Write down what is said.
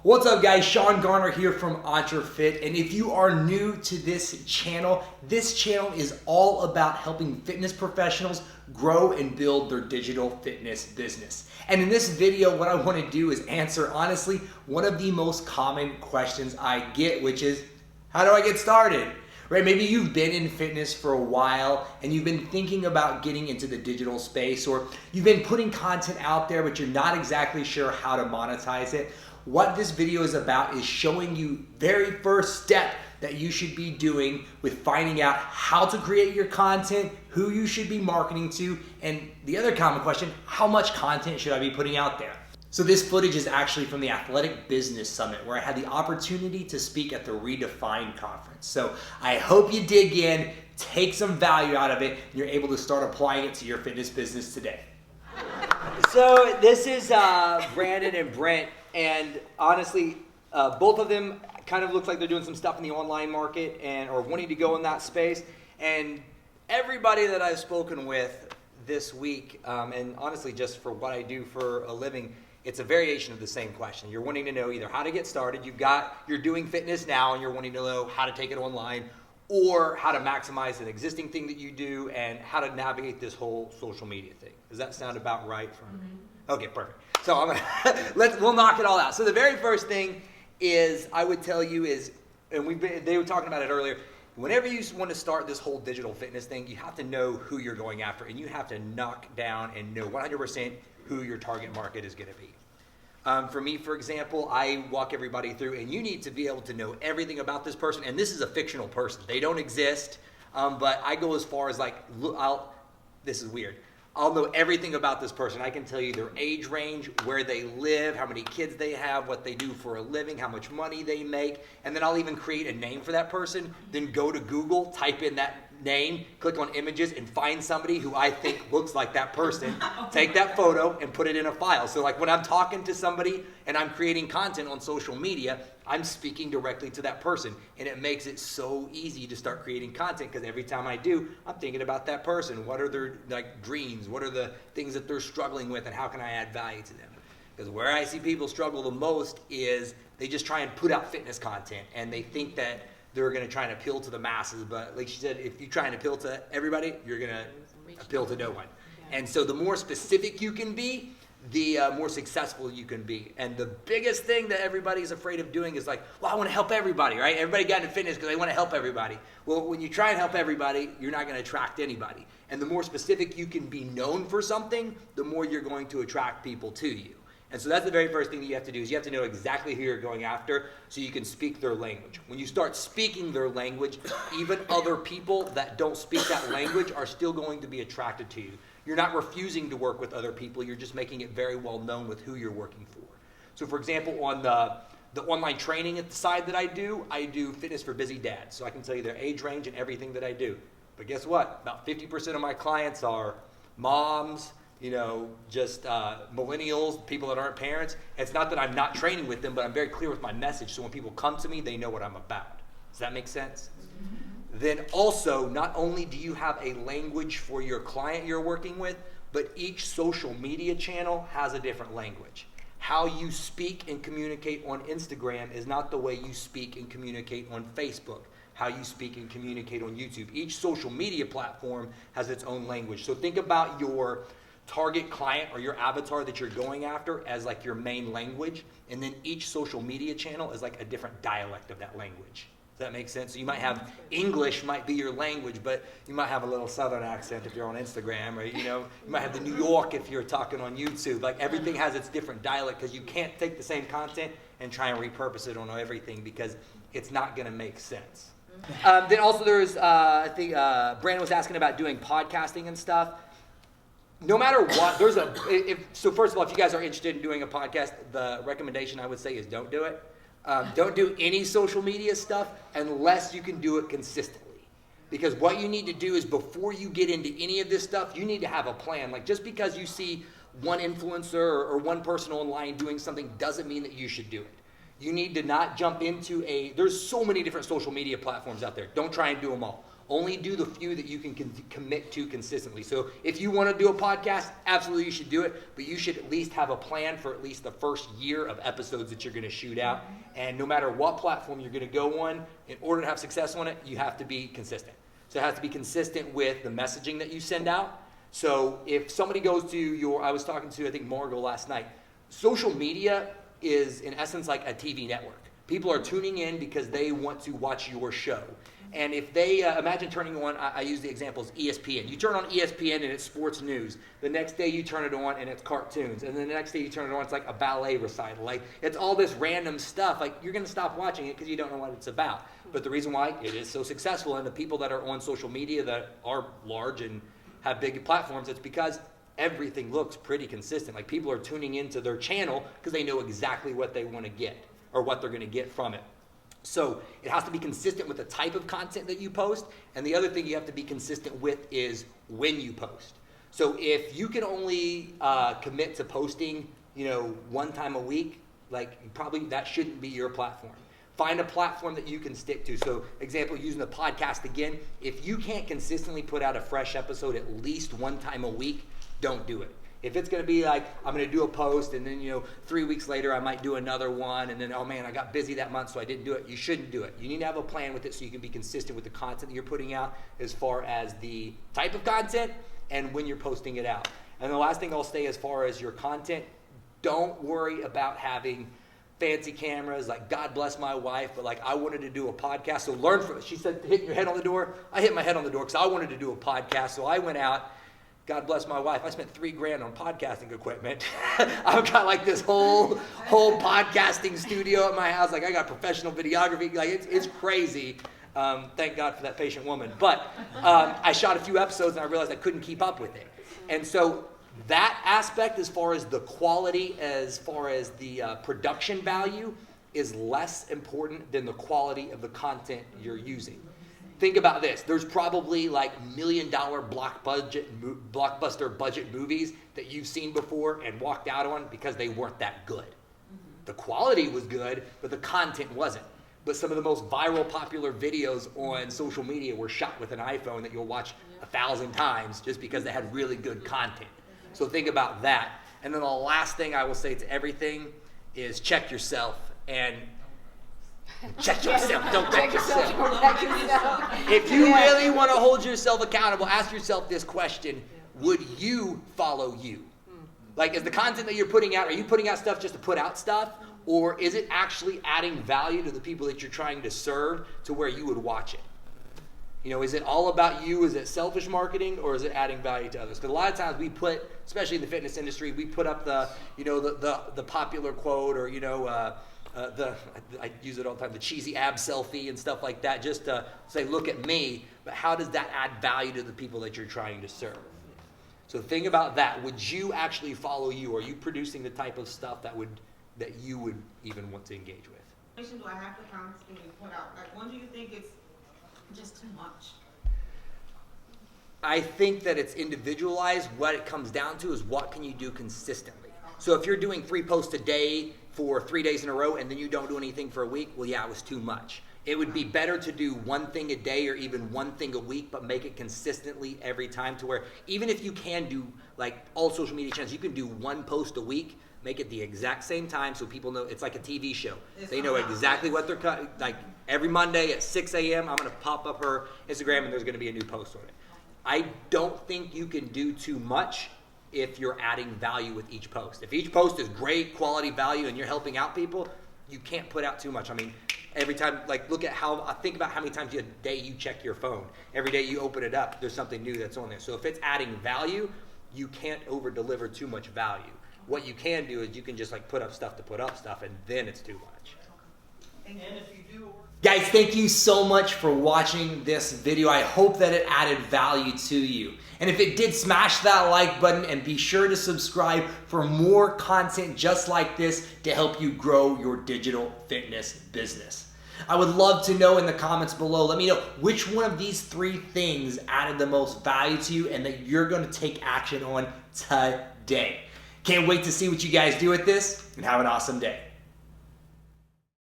What's up guys, Sean Garner here from EntreFit, and if you are new to this channel is all about helping fitness professionals grow and build their digital fitness business. And in this video, what I want to do is answer, honestly, one of the most common questions I get, which is, how do I get started? Right? Maybe you've been in fitness for a while and you've been thinking about getting into the digital space, or you've been putting content out there, but you're not exactly sure how to monetize it. What this video is about is showing you very first step that you should be doing with finding out how to create your content, who you should be marketing to, and the other common question, how much content should I be putting out there? So this footage is actually from the Athletic Business Summit, where I had the opportunity to speak at the Redefine conference. So I hope you dig in, take some value out of it, and you're able to start applying it to your fitness business today. So this is Brandon and Brent, and honestly, both of them kind of look like they're doing some stuff in the online market and or wanting to go in that space. And everybody that I've spoken with this week, and honestly just for what I do for a living, it's a variation of the same question. You're wanting to know either how to get started, you're doing fitness now and you're wanting to know how to take it online, or how to maximize an existing thing that you do and how to navigate this whole social media thing. Does that sound about right? Okay, perfect. So I'm gonna we'll knock it all out. So the very first thing is I would tell you is, and they were talking about it earlier, whenever you want to start this whole digital fitness thing, you have to know who you're going after, and you have to knock down and know 100% who your target market is going to be. For me, for example, I walk everybody through, and you need to be able to know everything about this person, and this is a fictional person. They don't exist, but I go as far as this is weird. I'll know everything about this person. I can tell you their age range, where they live, how many kids they have, what they do for a living, how much money they make, and then I'll even create a name for that person, then go to Google, type in that name, click on images, and find somebody who I think looks like that person, take that photo, and put it in a file. So like when I'm talking to somebody and I'm creating content on social media, I'm speaking directly to that person, and it makes it so easy to start creating content, because every time I do, I'm thinking about that person. What are their dreams? What are the things that they're struggling with, and how can I add value to them? Because where I see people struggle the most is they just try and put out fitness content, and they think that they're going to try and appeal to the masses. But like she said, if you try and appeal to everybody, you're going to appeal to no one. And so the more specific you can be, the more successful you can be. And the biggest thing that everybody's afraid of doing is like, well, I want to help everybody, right? Everybody got into fitness because they want to help everybody. Well, when you try and help everybody, you're not going to attract anybody. And the more specific you can be known for something, the more you're going to attract people to you. And so that's the very first thing that you have to do, is you have to know exactly who you're going after so you can speak their language. When you start speaking their language, even other people that don't speak that language are still going to be attracted to you. You're not refusing to work with other people, you're just making it very well known with who you're working for. So for example, on the online training at the side that I do fitness for busy dads. So I can tell you their age range and everything that I do. But guess what? About 50% of my clients are moms, just millennials, people that aren't parents. It's not that I'm not training with them, but I'm very clear with my message. So when people come to me, they know what I'm about. Does that make sense? Then also, not only do you have a language for your client you're working with, but each social media channel has a different language. How you speak and communicate on Instagram is not the way you speak and communicate on Facebook. How you speak and communicate on YouTube. Each social media platform has its own language. So think about your target client or your avatar that you're going after as like your main language, and then each social media channel is like a different dialect of that language. Does that make sense? So you might have English might be your language, but you might have a little Southern accent if you're on Instagram, or you might have the New York if you're talking on YouTube. Like everything has its different dialect, because you can't take the same content and try and repurpose it on everything, because it's not going to make sense. Then also there's, I think Brandon was asking about doing podcasting and stuff. No matter what, so first of all, if you guys are interested in doing a podcast, the recommendation I would say is don't do it. Don't do any social media stuff unless you can do it consistently. Because what you need to do is, before you get into any of this stuff, you need to have a plan. Like, just because you see one influencer or one person online doing something doesn't mean that you should do it. You need to not jump into there's so many different social media platforms out there. Don't try and do them all. Only do the few that you can commit to consistently. So if you want to do a podcast, absolutely you should do it, but you should at least have a plan for at least the first year of episodes that you're going to shoot out. And no matter what platform you're going to go on, in order to have success on it, you have to be consistent. So it has to be consistent with the messaging that you send out. So if somebody goes to I was talking to, I think, Margot last night, social media is in essence like a TV network. People are tuning in because they want to watch your show. And if they, imagine turning on, I use the examples ESPN. You turn on ESPN and it's sports news. The next day you turn it on and it's cartoons. And then the next day you turn it on, it's like a ballet recital. Like, it's all this random stuff. Like, you're going to stop watching it because you don't know what it's about. But the reason why it is so successful, and the people that are on social media that are large and have big platforms, it's because everything looks pretty consistent. Like, people are tuning into their channel because they know exactly what they want to get or what they're going to get from it. So it has to be consistent with the type of content that you post. And the other thing you have to be consistent with is when you post. So if you can only commit to posting, one time a week, like, probably that shouldn't be your platform. Find a platform that you can stick to. So example, using the podcast again, if you can't consistently put out a fresh episode at least one time a week, don't do it. If it's going to be like, I'm going to do a post and then, 3 weeks later I might do another one and then, oh man, I got busy that month so I didn't do it. You shouldn't do it. You need to have a plan with it so you can be consistent with the content that you're putting out as far as the type of content and when you're posting it out. And the last thing I'll say as far as your content, don't worry about having fancy cameras. Like, God bless my wife, but like, I wanted to do a podcast. So learn from it. She said, hitting your head on the door. I hit my head on the door because I wanted to do a podcast. So I went out. God bless my wife. I spent $3,000 on podcasting equipment. I've got like this whole podcasting studio at my house. Like, I got professional videography. Like, it's crazy. Thank God for that patient woman. But I shot a few episodes and I realized I couldn't keep up with it. And so that aspect, as far as the quality, as far as the production value, is less important than the quality of the content you're using. Think about this. There's probably like $1 million blockbuster budget movies that you've seen before and walked out on because they weren't that good. The quality was good, but the content wasn't. But some of the most viral popular videos on social media were shot with an iPhone that you'll watch 1,000 times just because they had really good content. So think about that. And then the last thing I will say to everything is check yourself and check yourself. Don't check yourself. If you really want to hold yourself accountable, ask yourself this question: would you follow you? Like, is the content that you're putting out, are you putting out stuff just to put out stuff? Or is it actually adding value to the people that you're trying to serve to where you would watch it? Is it all about you? Is it selfish marketing, or is it adding value to others? Because a lot of times we put, especially in the fitness industry, we put up the popular quote, or I use it all the time, the cheesy ab selfie and stuff like that, just to say, look at me. But how does that add value to the people that you're trying to serve? So think about that. Would you actually follow you? Are you producing the type of stuff that you would even want to engage with? Do I have to constantly put out? Like, when do you think it's just too much? I think that it's individualized. What it comes down to is what can you do consistently. So if you're doing 3 posts a day for 3 days in a row and then you don't do anything for a week, well, yeah, it was too much. It would be better to do one thing a day or even one thing a week, but make it consistently every time, to where even if you can do, like all social media channels, you can do 1 post a week, make it the exact same time so people know. It's like a TV show. They know exactly what they're like. Every Monday at 6 a.m., I'm going to pop up her Instagram and there's going to be a new post on it. I don't think you can do too much if you're adding value with each post. If each post is great quality value and you're helping out people, you can't put out too much. I mean, every time, like, think about how many times a day you check your phone. Every day you open it up, there's something new that's on there. So if it's adding value, you can't over deliver too much value. What you can do is you can just like put up stuff to put up stuff, and then it's too much. And if you do, guys, thank you so much for watching this video. I hope that it added value to you. And if it did, smash that like button and be sure to subscribe for more content just like this to help you grow your digital fitness business. I would love to know in the comments below. Let me know which one of these 3 things added the most value to you and that you're going to take action on today. Can't wait to see what you guys do with this, and have an awesome day.